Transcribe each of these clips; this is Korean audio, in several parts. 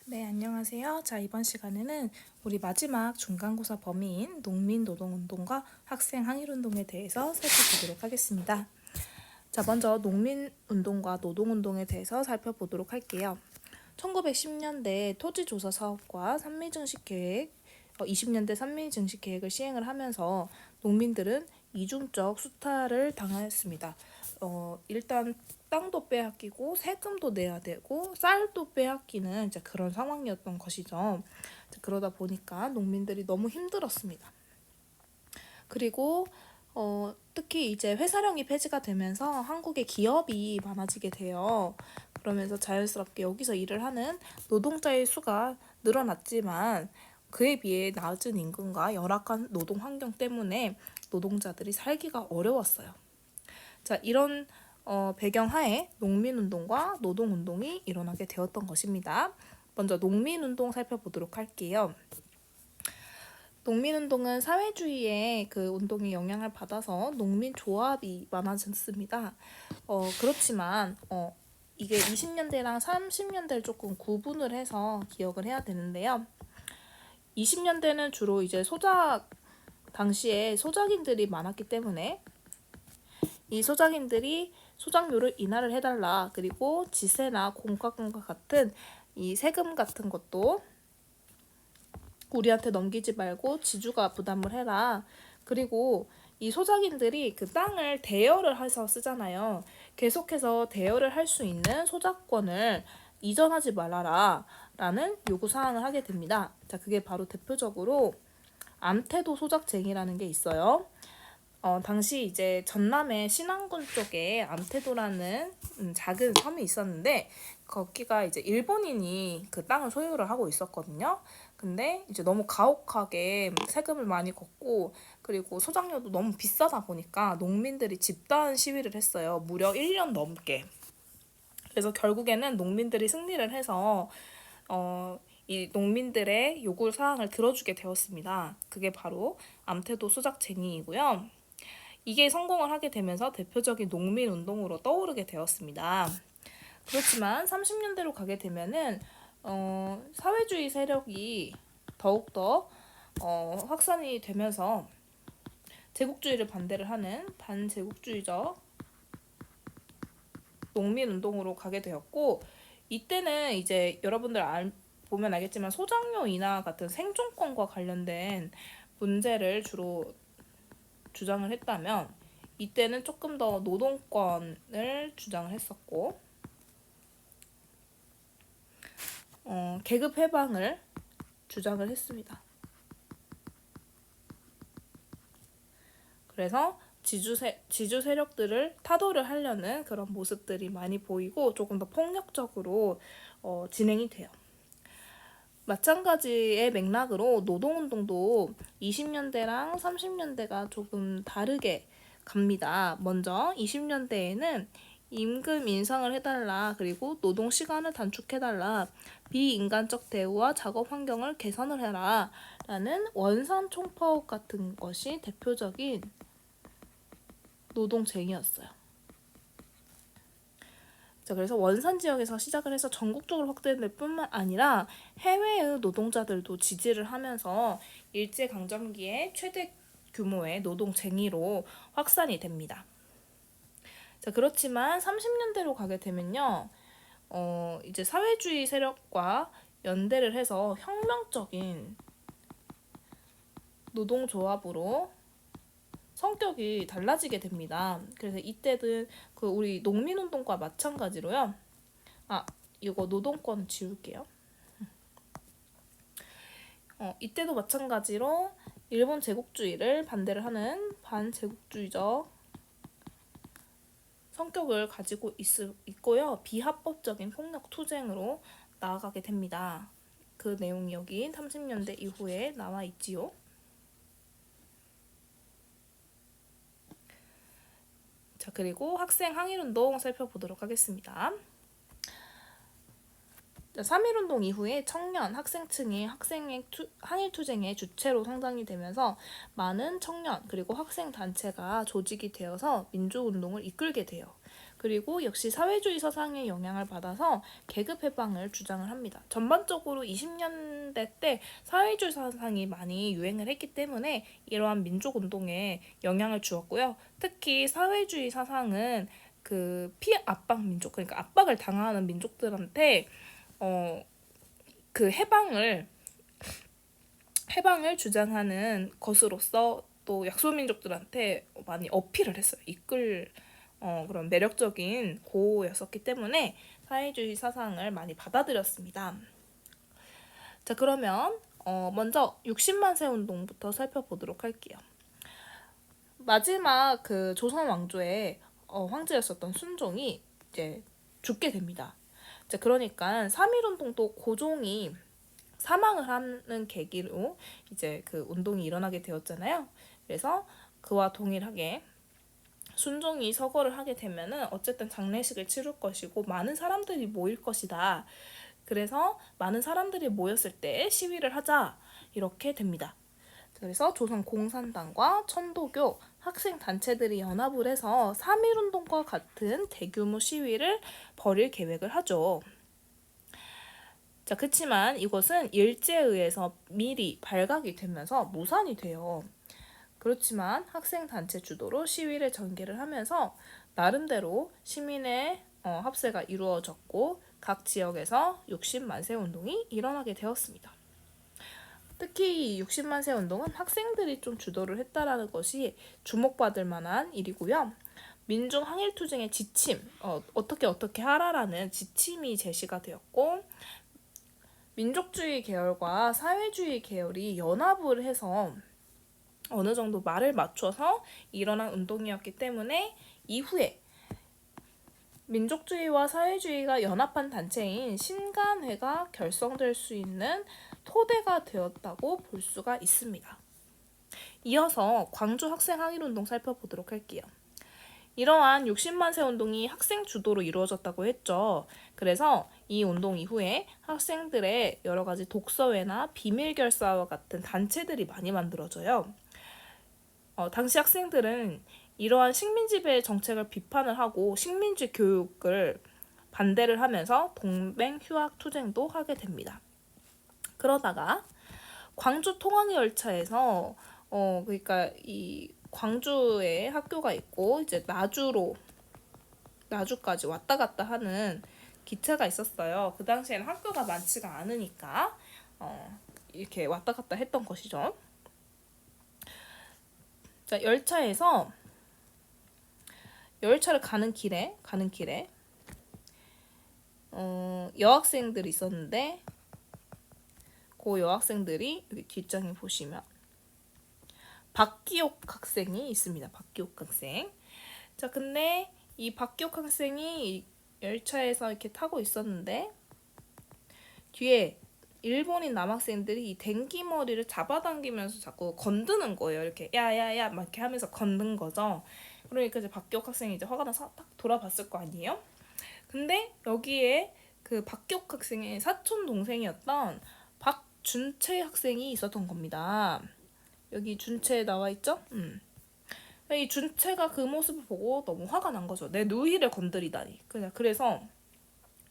네, 안녕하세요. 자, 이번 시간에는 우리 마지막 중간고사 범위인 농민노동운동과 학생 항일운동에 대해서 살펴보도록 하겠습니다. 자, 먼저 농민운동과 노동운동에 대해서 살펴보도록 할게요. 1910년대 토지조사 사업과 산미증식계획, 20년대 산미증식계획을 시행을 하면서 농민들은 이중적 수탈을 당하였습니다. 일단 땅도 빼앗기고 세금도 내야 되고 쌀도 빼앗기는 이제 그런 상황이었던 것이죠. 그러다 보니까 농민들이 너무 힘들었습니다. 그리고 특히 이제 회사령이 폐지가 되면서 한국에 기업이 많아지게 돼요. 그러면서 자연스럽게 여기서 일을 하는 노동자의 수가 늘어났지만 그에 비해 낮은 임금과 열악한 노동 환경 때문에 노동자들이 살기가 어려웠어요. 자, 이런 배경하에 농민운동과 노동운동이 일어나게 되었던 것입니다. 먼저 농민운동 살펴보도록 할게요. 농민운동은 사회주의의 그 운동에 영향을 받아서 농민조합이 많아졌습니다. 그렇지만 이게 20년대랑 30년대를 조금 구분을 해서 기억을 해야 되는데요. 20년대는 주로 이제 당시에 소작인들이 많았기 때문에 이 소작인들이 소작료를 인하를 해달라. 그리고 지세나 공과금과 같은 이 세금 같은 것도 우리한테 넘기지 말고 지주가 부담을 해라. 그리고 이 소작인들이 그 땅을 대여를 해서 쓰잖아요. 계속해서 대여를 할 수 있는 소작권을 이전하지 말아라 라는 요구사항을 하게 됩니다. 자, 그게 바로 대표적으로 암태도 소작쟁이라는 게 있어요. 당시 이제 전남의 신안군 쪽에 암태도라는 작은 섬이 있었는데 거기가 이제 일본인이 그 땅을 소유를 하고 있었거든요. 근데 이제 너무 가혹하게 세금을 많이 걷고 그리고 소작료도 너무 비싸다 보니까 농민들이 집단 시위를 했어요. 무려 1년 넘게. 그래서 결국에는 농민들이 승리를 해서 이 농민들의 요구 사항을 들어주게 되었습니다. 그게 바로 암태도 소작쟁이이고요. 이게 성공을 하게 되면서 대표적인 농민운동으로 떠오르게 되었습니다. 그렇지만 30년대로 가게 되면은 사회주의 세력이 더욱더 확산이 되면서 제국주의를 반대를 하는 반제국주의적 농민운동으로 가게 되었고 이때는 이제 여러분들 보면 알겠지만 소작료 인하 같은 생존권과 관련된 문제를 주로 주장을 했다면 이때는 조금 더 노동권을 주장을 했었고 계급 해방을 주장을 했습니다. 그래서 지주 세력들을 타도를 하려는 그런 모습들이 많이 보이고 조금 더 폭력적으로 진행이 돼요. 마찬가지의 맥락으로 노동운동도 20년대랑 30년대가 조금 다르게 갑니다. 먼저 20년대에는 임금 인상을 해달라. 그리고 노동 시간을 단축해달라. 비인간적 대우와 작업 환경을 개선을 해라. 라는 원산 총파업 같은 것이 대표적인 노동쟁이였어요. 자, 그래서 원산 지역에서 시작을 해서 전국적으로 확대될 뿐만 아니라 해외의 노동자들도 지지를 하면서 일제강점기에 최대 규모의 노동쟁의로 확산이 됩니다. 자, 그렇지만 30년대로 가게 되면요. 이제 사회주의 세력과 연대를 해서 혁명적인 노동조합으로 성격이 달라지게 됩니다. 그래서 이때는 그 우리 농민운동과 마찬가지로요. 이거 노동권 지울게요. 이때도 마찬가지로 일본 제국주의를 반대를 하는 반제국주의적 성격을 가지고 있고요. 비합법적인 폭력 투쟁으로 나아가게 됩니다. 그 내용이 여기 30년대 이후에 나와 있지요. 자, 그리고 학생 항일운동 살펴보도록 하겠습니다. 3.1운동 이후에 청년, 학생층이 항일투쟁의 주체로 성장이 되면서 많은 청년 그리고 학생 단체가 조직이 되어서 민주운동을 이끌게 돼요. 그리고 역시 사회주의 사상의 영향을 받아서 계급 해방을 주장을 합니다. 전반적으로 20년대 때 사회주의 사상이 많이 유행을 했기 때문에 이러한 민족운동에 영향을 주었고요. 특히 사회주의 사상은 그 피압박 민족, 그러니까 압박을 당하는 민족들한테 그 해방을 주장하는 것으로서 또 약소민족들한테 많이 어필을 했어요. 그런 매력적인 고였었기 때문에 사회주의 사상을 많이 받아들였습니다. 자, 그러면 먼저 60만세 운동부터 살펴보도록 할게요. 마지막 그 조선 왕조의 황제였었던 순종이 이제 죽게 됩니다. 자, 그러니까 3.1운동도 고종이 사망을 하는 계기로 이제 그 운동이 일어나게 되었잖아요. 그래서 그와 동일하게 순종이 서거를 하게 되면은 어쨌든 장례식을 치를 것이고 많은 사람들이 모일 것이다. 그래서 많은 사람들이 모였을 때 시위를 하자 이렇게 됩니다. 그래서 조선 공산당과 천도교 학생 단체들이 연합을 해서 3.1운동과 같은 대규모 시위를 벌일 계획을 하죠. 자, 그치만 이것은 일제에 의해서 미리 발각이 되면서 무산이 돼요. 그렇지만 학생단체 주도로 시위를 전개를 하면서 나름대로 시민의 합세가 이루어졌고 각 지역에서 60만세 운동이 일어나게 되었습니다. 특히 이 60만세 운동은 학생들이 좀 주도를 했다라는 것이 주목받을 만한 일이고요. 민중 항일투쟁의 지침, 어떻게 하라라는 지침이 제시가 되었고 민족주의 계열과 사회주의 계열이 연합을 해서 어느 정도 말을 맞춰서 일어난 운동이었기 때문에 이후에 민족주의와 사회주의가 연합한 단체인 신간회가 결성될 수 있는 토대가 되었다고 볼 수가 있습니다. 이어서 광주 학생 항일운동 살펴보도록 할게요. 이러한 60만세 운동이 학생 주도로 이루어졌다고 했죠. 그래서 이 운동 이후에 학생들의 여러 가지 독서회나 비밀결사와 같은 단체들이 많이 만들어져요. 당시 학생들은 이러한 식민지배 정책을 비판을 하고 식민지 교육을 반대를 하면서 동맹 휴학 투쟁도 하게 됩니다. 그러다가 광주 통항 열차에서 그러니까 이 광주에 학교가 있고 이제 나주까지 왔다 갔다 하는 기차가 있었어요. 그 당시에는 학교가 많지가 않으니까 이렇게 왔다 갔다 했던 것이죠. 자, 열차를 가는 길에 여학생들이 있었는데 그 여학생들이 여기 뒷장에 보시면 박기옥 학생이 있습니다. 박기옥 학생. 자, 근데 이 박기옥 학생이 열차에서 이렇게 타고 있었는데 뒤에 일본인 남학생들이 이 댕기머리를 잡아당기면서 자꾸 건드는 거예요. 이렇게 야야야 막 이렇게 하면서 건든 거죠. 그러니까 이제 박기옥 학생이 이제 화가 나서 딱 돌아봤을 거 아니에요. 근데 여기에 그 박기옥 학생의 사촌 동생이었던 박준채 학생이 있었던 겁니다. 여기 준채 나와 있죠? 이 준채가 그 모습을 보고 너무 화가 난 거죠. 내 누이를 건드리다니. 그래서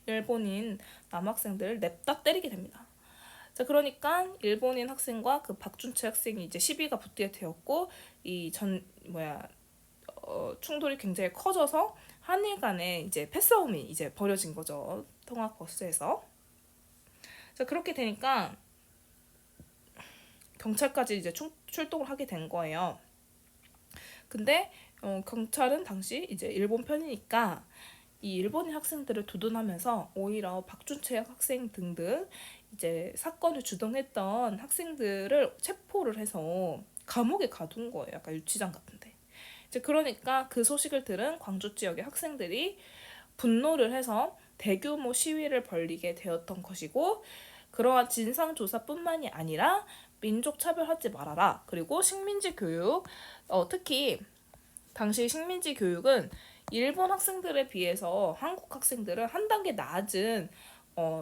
일본인 남학생들을 냅다 때리게 됩니다. 자, 그러니까 일본인 학생과 그 박준채 학생이 이제 시비가 붙게 되었고 충돌이 굉장히 커져서 한일 간에 이제 패싸움이 이제 벌어진 거죠. 통학버스에서. 자, 그렇게 되니까 경찰까지 이제 출동을 하게 된 거예요. 근데 경찰은 당시 이제 일본 편이니까 이 일본인 학생들을 두둔하면서 오히려 박준채 학생 등등 이제 사건을 주동했던 학생들을 체포를 해서 감옥에 가둔 거예요. 약간 유치장 같은데. 이제 그러니까 그 소식을 들은 광주 지역의 학생들이 분노를 해서 대규모 시위를 벌이게 되었던 것이고 그러한 진상조사뿐만이 아니라 민족 차별하지 말아라. 그리고 식민지 교육, 특히 당시 식민지 교육은 일본 학생들에 비해서 한국 학생들은 한 단계 낮은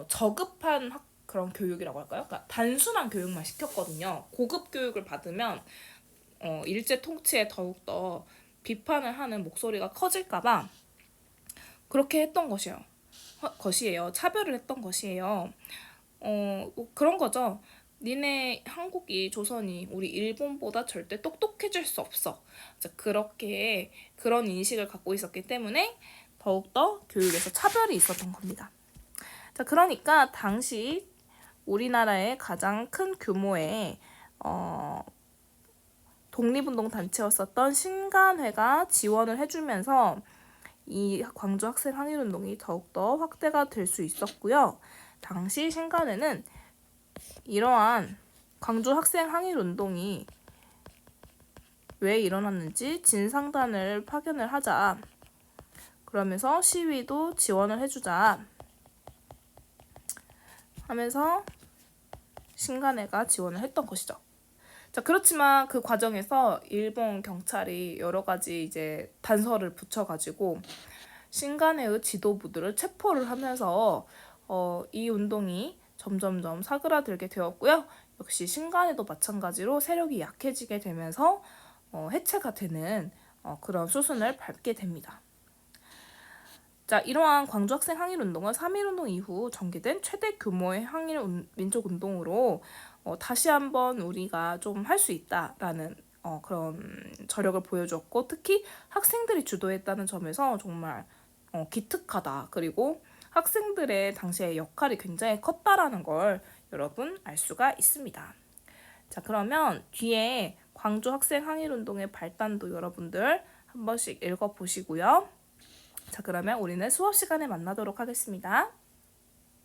저급한 그런 교육이라고 할까요? 그러니까 단순한 교육만 시켰거든요. 고급 교육을 받으면 일제 통치에 더욱더 비판을 하는 목소리가 커질까봐 그렇게 했던 것이에요. 차별을 했던 것이에요. 뭐 그런 거죠. 니네 한국이 조선이 우리 일본보다 절대 똑똑해질 수 없어. 그렇게 그런 인식을 갖고 있었기 때문에 더욱더 교육에서 차별이 있었던 겁니다. 자, 그러니까 당시 우리나라의 가장 큰 규모의 독립운동 단체였었던 신간회가 지원을 해주면서 이 광주 학생 항일운동이 더욱더 확대가 될 수 있었고요. 당시 신간회는 이러한 광주 학생 항일운동이 왜 일어났는지 진상단을 파견을 하자. 그러면서 시위도 지원을 해주자 하면서 신간회가 지원을 했던 것이죠. 자, 그렇지만 그 과정에서 일본 경찰이 여러 가지 이제 단서를 붙여가지고 신간회의 지도부들을 체포를 하면서 이 운동이 점점점 사그라들게 되었고요. 역시 신간회도 마찬가지로 세력이 약해지게 되면서 해체가 되는 그런 수순을 밟게 됩니다. 자, 이러한 광주 학생 항일운동은 3.1운동 이후 전개된 최대 규모의 항일 민족운동으로 다시 한번 우리가 좀 할 수 있다라는 그런 저력을 보여주었고, 특히 학생들이 주도했다는 점에서 정말 기특하다. 그리고 학생들의 당시의 역할이 굉장히 컸다라는 걸 여러분 알 수가 있습니다. 자, 그러면 뒤에 광주 학생 항일운동의 발단도 여러분들 한 번씩 읽어보시고요. 자, 그러면 우리는 수업 시간에 만나도록 하겠습니다.